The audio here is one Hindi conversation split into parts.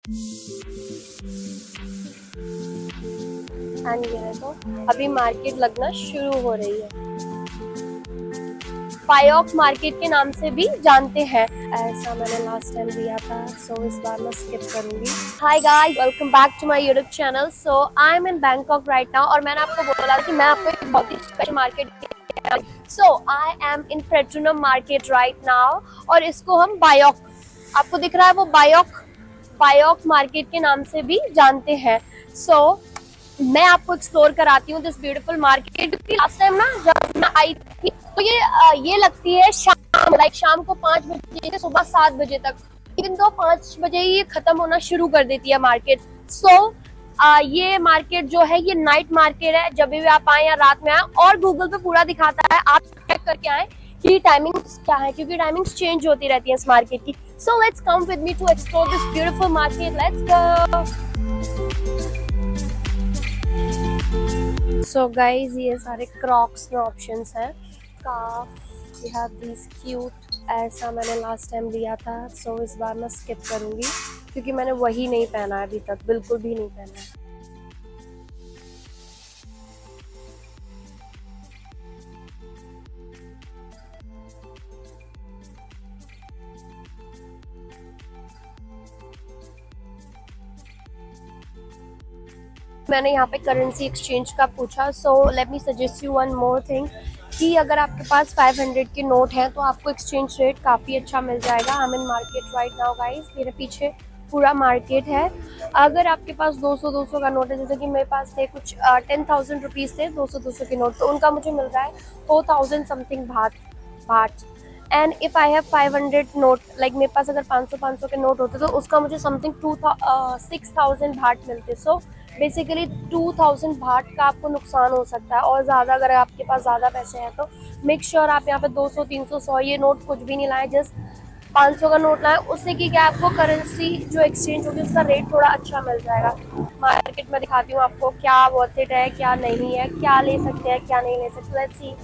एंड ये देखो अभी मार्केट लगना शुरू हो रही है। बायोक मार्केट के नाम से भी जानते हैं, ऐसा मैंने लास्ट टाइम दिया था, सो इस बार मैं स्किप करूंगी। Hi guys, welcome back to my YouTube channel. So I am in Bangkok right now और मैंने आपको बोला कि मैं आपको एक बहुत ही special market, so I am in Pratunam market right now और इसको हम बायोक, आपको दिख रहा है वो बायोक मार्केट के नाम से भी जानते हैं। सो मैं आपको एक्सप्लोर कराती हूँ this beautiful market. Last time ना जब मैं आई थी तो ये लगती है शाम को 5 बजे से सुबह 7 बजे तक, इवन तो 5 बजे ही खत्म होना शुरू कर देती है मार्केट। सो ये मार्केट जो है ये नाइट मार्केट है, जब भी आप आए या रात में आए, और गूगल पे पूरा दिखाता है, आप चेक करके आए कि टाइमिंग्स क्या है, क्योंकि टाइमिंग्स चेंज होती रहती है इस मार्केट की। So let's come with me to explore this beautiful market, let's go. So guys ये सारे क्रॉक्स में ऑप्शंस हैं, scarf, you have this cute, ऐसा मैंने लास्ट टाइम दिया था, सो इस बार मैं स्किप करूंगी क्योंकि मैंने वही नहीं पहना है अभी तक, बिल्कुल भी नहीं पहना है। मैंने यहाँ पे करेंसी एक्सचेंज का पूछा, so let me suggest you one more thing कि अगर आपके पास 500 के नोट हैं तो आपको एक्सचेंज रेट काफ़ी अच्छा मिल जाएगा। आई am in market right now guys, मेरे पीछे पूरा मार्केट है। अगर आपके पास 200 का नोट है, जैसे कि मेरे पास थे कुछ 10,000 रुपीज़ थे 200 के नोट, तो उनका मुझे मिल रहा है 4,000 something baht. And if I have 500 note, like मेरे पास अगर 500 के नोट होते तो उसका मुझे समथिंग 6,000 भाट मिलते। सो बेसिकली 2,000 भाट का आपको नुकसान हो सकता है, और ज़्यादा अगर आपके पास ज़्यादा पैसे हैं तो मेक श्योर आप यहाँ पे 200, 300, 100 ये नोट कुछ भी नहीं लाएं, जस्ट 500 का नोट लाएं। उससे कि क्या आपको करेंसी जो एक्सचेंज होगी उसका रेट थोड़ा अच्छा मिल जाएगा। मार्केट में दिखाती हूँ आपको क्या वर्थ इट है, क्या नहीं है, क्या ले सकते हैं, क्या नहीं ले सकते। Let's see.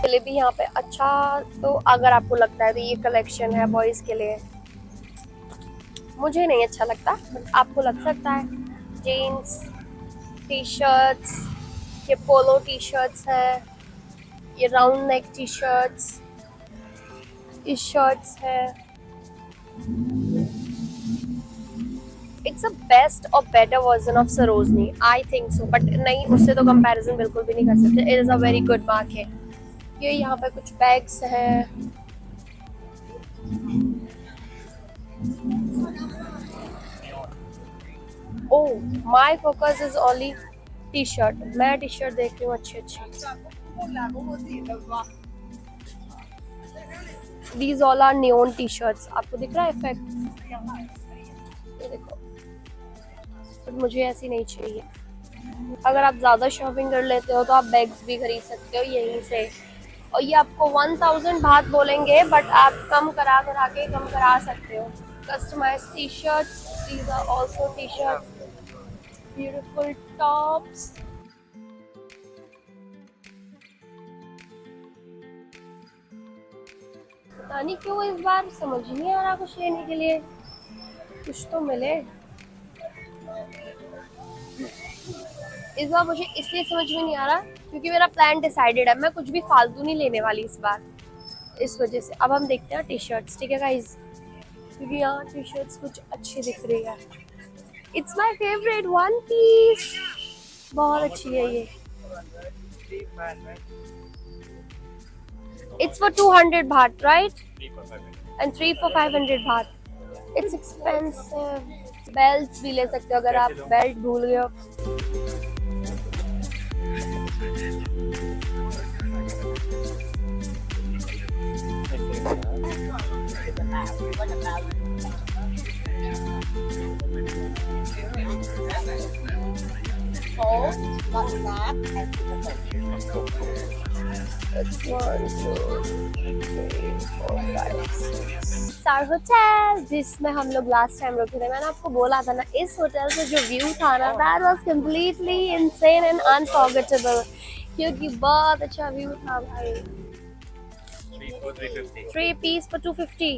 लिए भी यहाँ पे अच्छा, तो अगर आपको लगता है तो ये कलेक्शन है बॉयज के लिए, मुझे नहीं अच्छा लगता, आपको लग सकता है। जीन्स, टी शर्ट्स, ये पोलो टी शर्ट्स है, ये राउंड नेक टी शर्ट्स, ये शर्ट्स है। इट्स अ बेस्ट और better version of Sarojini, I think so, but नहीं, उससे तो कंपैरिजन बिल्कुल भी नहीं कर सकते। It is a very good market. ये यहाँ पे कुछ बैग्स हैं, oh my focus is only T shirt. मैं टी शर्ट देख रही हूँ अच्छी अच्छी। These all are neon T shirts, आपको दिख रहा है इफेक्ट, ये देखो, बट मुझे ऐसी नहीं चाहिए। अगर आप ज़्यादा शॉपिंग कर लेते हो तो आप बैग्स भी खरीद सकते हो यहीं से, और ये आपको 1,000 बात बोलेंगे, बट आप कम करा के कम करा सकते हो। Customise T shirts, these are also T shirts, beautiful tops. पता नहीं क्यों इस बार समझ नहीं आ रहा कुछ लेने के लिए, कुछ तो मिले। इस बार मुझे इसलिए समझ में नहीं आ रहा क्योंकि मेरा प्लान डिसाइडेड है, मैं कुछ भी फालतू नहीं लेने वाली इस बार, इस वजह से। अब हम देखते हैं टी शर्ट्स, ठीक है गाइज, क्योंकि यहाँ टी शर्ट्स कुछ अच्छी दिख रही है। It's my favourite one piece, बहुत अच्छी है ये। It's for 200 baht, right? And 3 for 500 baht. It's expensive. Belt भी ले सकते हो अगर आप बेल्ट भूल गए हो। cold, not snap, and sugar. It's 1, 2, 3, 4, 5, 6. Star hotel जिसमें हम लोग लास्ट टाइम रुके थे, मैंने आपको बोला था ना, इस होटल से जो व्यू था ना, that was completely insane and unforgettable, क्योंकि बहुत अच्छा व्यू था भाई। 3 पीस फॉर 250।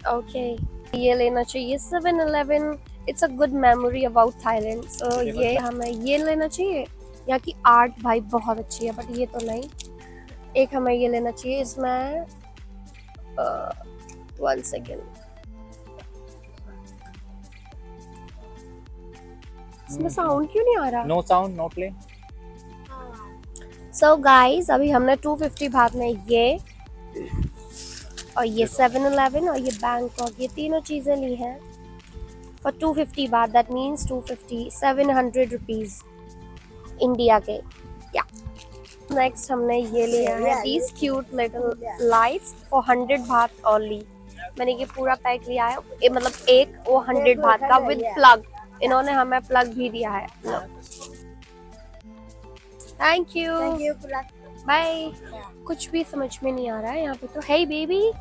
ओके, ये लेना चाहिए 7-Eleven। It's a good memory about Thailand. So ये हमें ये लेना चाहिए। यहाँ की आर्ट भाई बहुत अच्छी है, बट ये तो नहीं। एक हमें ये लेना चाहिए। इसमें 1 सेकेंड, इसमें साउंड क्यों नहीं आ रहा? No sound no play. So guys, अभी हमने 250 बात में ये और ये 7-Eleven और ये बैंकॉक, ये तीनों चीजें ली हैं फॉर 250 बात। दैट मीन्स 250, 700 रुपीज इंडिया के। या नेक्स्ट हमने ये लिया है these cute little lights for 100 बात ओनली। मैंने ये पूरा पैक लिया है, मतलब एक वो 100 बात का विद प्लग। इन्होंने हमें प्लग भी दिया है। Thank you bye. कुछ भी समझ में नहीं आ रहा है यहाँ पे तो। हे बेबी,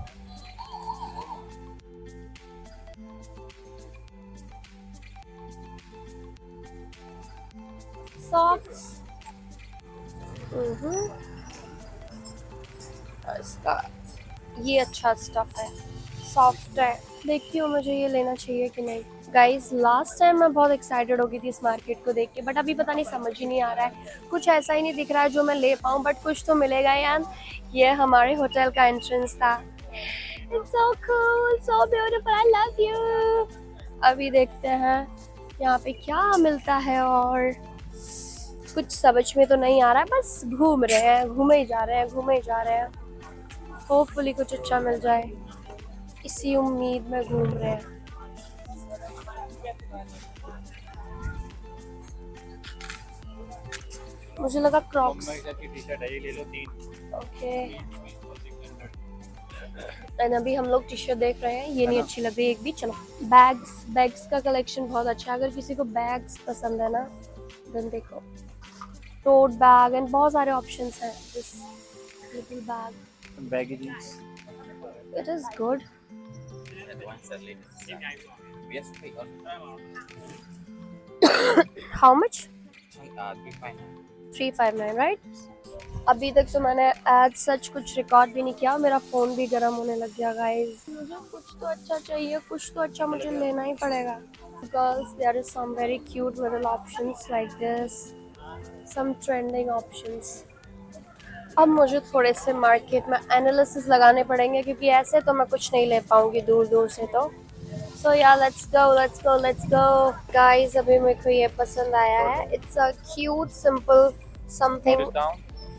सॉक्स। इसका ये अच्छा स्टफ है, सॉफ्ट है। देखती हूँ मुझे ये लेना चाहिए कि नहीं। गाइज, लास्ट टाइम मैं बहुत एक्साइटेड हो गई थी इस मार्केट को देख के, बट अभी पता नहीं, समझ ही नहीं आ रहा है। कुछ ऐसा ही नहीं दिख रहा है जो मैं ले पाऊँ, बट कुछ तो मिलेगा यार। ये हमारे होटल का एंट्रेंस था। It's so cool, so beautiful, I love you। अभी देखते हैं यहाँ पे क्या मिलता है, और कुछ समझ में तो नहीं आ रहा है। बस घूम रहे हैं, घूमे ही जा रहे हैं, घूमे ही जा रहे हैं। होपफुली कुछ अच्छा मिल जाए, इसी उम्मीद में घूम रहे हैं। मुझे लगा क्रॉक्स। ओके, एंड अभी हम लोग टी शर्ट देख रहे हैं, ये नहीं अच्छी लग रही एक भी। चलो, बैग्स का कलेक्शन बहुत अच्छा है। अगर किसी को बैग्स पसंद है ना, देन देखो, टोट बैग एंड बहुत सारे ऑप्शंस हैं। This little bag, baggy jeans, it is good. How much? 359, right? अभी तक तो मैंने एज सच कुछ रिकॉर्ड भी नहीं किया। मेरा फोन भी गर्म होने लग गया गाइस। मुझे कुछ तो अच्छा चाहिए, कुछ तो अच्छा मुझे लेना ही पड़ेगा। Girls, there is some very cute little options like this, some trending options। अब मुझे थोड़े से मार्केट में एनालिसिस लगाने पड़ेंगे, क्योंकि ऐसे तो मैं कुछ नहीं ले पाऊंगी दूर दूर से तो। सो या लेट्स गो गाइस। अभी मेरे को ये पसंद आया है। It's a cute simple something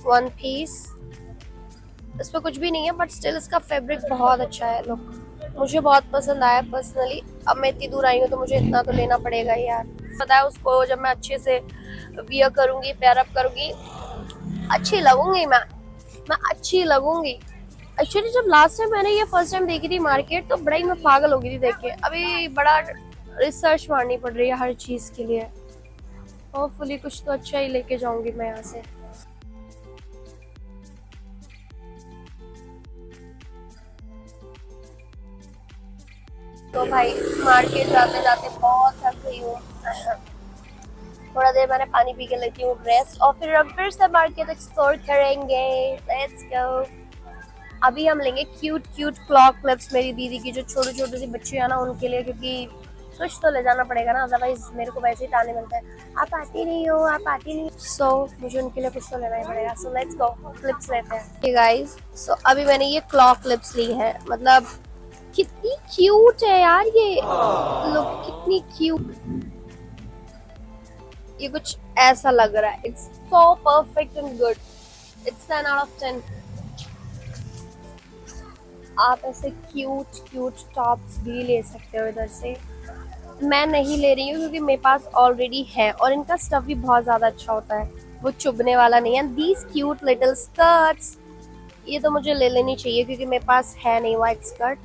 1 piece. इस पर कुछ भी नहीं है, बट स्टिल इसका फैब्रिक बहुत अच्छा है। लुक मुझे बहुत पसंद आया पर्सनली। अब मैं इतनी दूर आई हूँ तो मुझे इतना तो लेना पड़ेगा यार। पता है उसको, जब मैं अच्छे से वियर करूंगी, पेयर अप करूंगी, अच्छी लगूंगी मैं अच्छी लगूंगी। एक्चुअली जब लास्ट टाइम मैंने ये फर्स्ट टाइम देखी थी मार्केट, तो बड़ा ही मैं पागल हो गई थी देख के। अभी बड़ा रिसर्च मारनी पड़ रही है हर चीज के लिए। होपफुली कुछ तो अच्छा ही लेके जाऊंगी मैं यहाँ से। तो भाई मार्केट जाते जाते बहुत थक गई हूँ। थोड़ा देर मैंने पानी पी के लेती हूँ रेस्ट, और फिर हम फिर से मार्केट एक्सप्लोर करेंगे। Let's go. अभी हम लेंगे क्यूट क्लॉक क्लिप्स मेरी दीदी की, जो छोटे छोटे सी बच्चे हैं ना, उनके लिए, क्योंकि कुछ तो ले जाना पड़ेगा ना, अदरवाइज मेरे को वैसे ही ताने मिलते हैं, आप आती नहीं हो। सो मुझे उनके लिए कुछ तो लेना ही पड़ेगा। सो लेट्स गो, क्लिप्स लेते हैं गाइस। सो अभी मैंने ये क्लॉक क्लिप्स ली है। मतलब कितनी क्यूट है यार ये, लुक कितनी क्यूट। ये कुछ ऐसा लग रहा है। It's so perfect and good. It's 10 out of 10। आप ऐसे क्यूट टॉप्स भी ले सकते हो इधर से। मैं नहीं ले रही हूँ क्योंकि मेरे पास ऑलरेडी है, और इनका स्टफ भी बहुत ज्यादा अच्छा होता है, वो चुभने वाला नहीं है। दीज क्यूट लिटिल स्कर्ट्स, ये तो मुझे ले लेनी चाहिए क्योंकि मेरे पास है नहीं व्हाइट स्कर्ट।